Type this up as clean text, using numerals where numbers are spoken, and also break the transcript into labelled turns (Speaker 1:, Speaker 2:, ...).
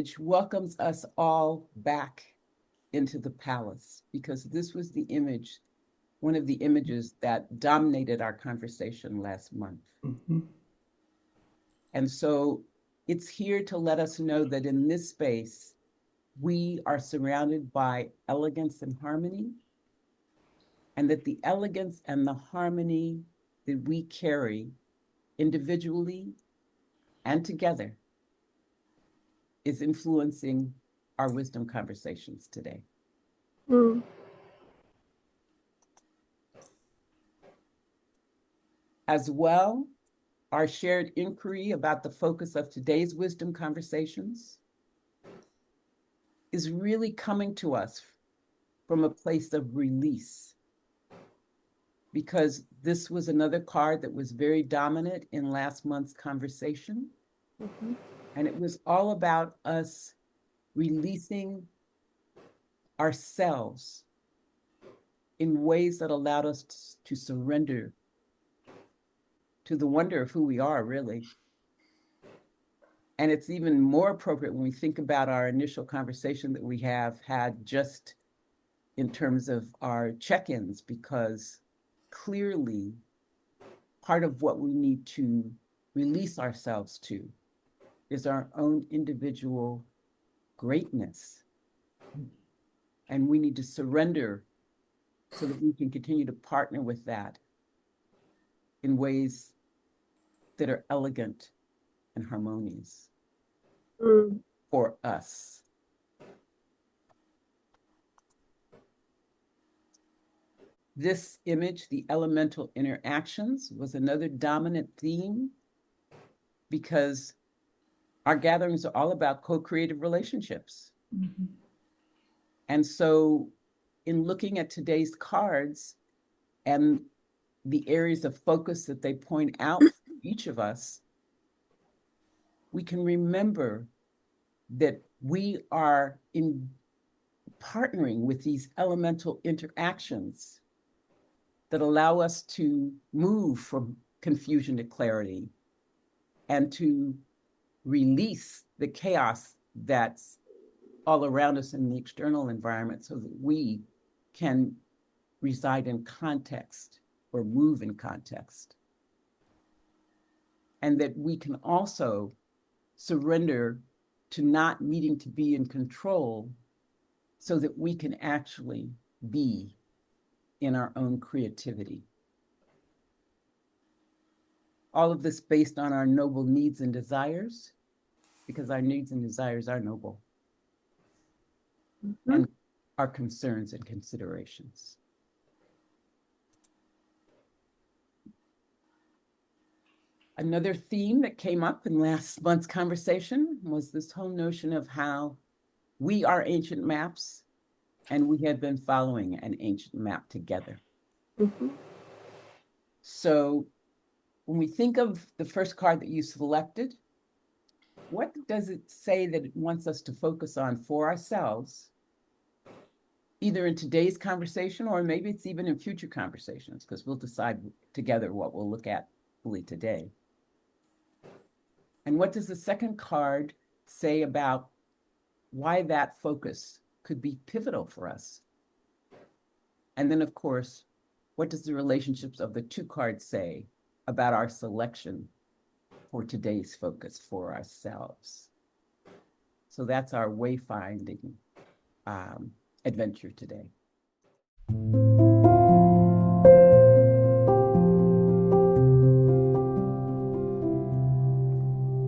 Speaker 1: which welcomes us all back into the palace, because this was the image, one of the images that dominated our conversation last month.
Speaker 2: Mm-hmm.
Speaker 1: And so it's here to let us know that in this space, we are surrounded by elegance and harmony, and that the elegance and the harmony that we carry individually and together is influencing our wisdom conversations today.
Speaker 3: Mm.
Speaker 1: As well, our shared inquiry about the focus of today's wisdom conversations is really coming to us from a place of release, because this was another card that was very dominant in last month's conversation.
Speaker 3: Mm-hmm.
Speaker 1: And it was all about us releasing ourselves in ways that allowed us to surrender to the wonder of who we are, really. And it's even more appropriate when we think about our initial conversation that we have had just in terms of our check-ins, because clearly part of what we need to release ourselves to is our own individual greatness. And we need to surrender so that we can continue to partner with that in ways that are elegant and harmonious
Speaker 3: Mm.
Speaker 1: for us. This image, the elemental interactions, was another dominant theme, because our gatherings are all about co-creative relationships.
Speaker 2: Mm-hmm.
Speaker 1: And so in looking at today's cards and the areas of focus that they point out for each of us, we can remember that we are in partnering with these elemental interactions that allow us to move from confusion to clarity and to release the chaos that's all around us in the external environment, so that we can reside in context or move in context. And that we can also surrender to not needing to be in control, so that we can actually be in our own creativity. All of this based on our noble needs and desires, because our needs and desires are noble,
Speaker 3: Mm-hmm.
Speaker 1: and our concerns and considerations. Another theme that came up in last month's conversation was this whole notion of how we are ancient maps, and we have been following an ancient map together.
Speaker 3: Mm-hmm.
Speaker 1: So when we think of the first card that you selected, what does it say that it wants us to focus on for ourselves, either in today's conversation or maybe it's even in future conversations, because we'll decide together what we'll look at fully today. And what does the second card say about why that focus could be pivotal for us? And then, of course, what does the relationships of the two cards say about our selection for today's focus for ourselves? So that's our wayfinding adventure today.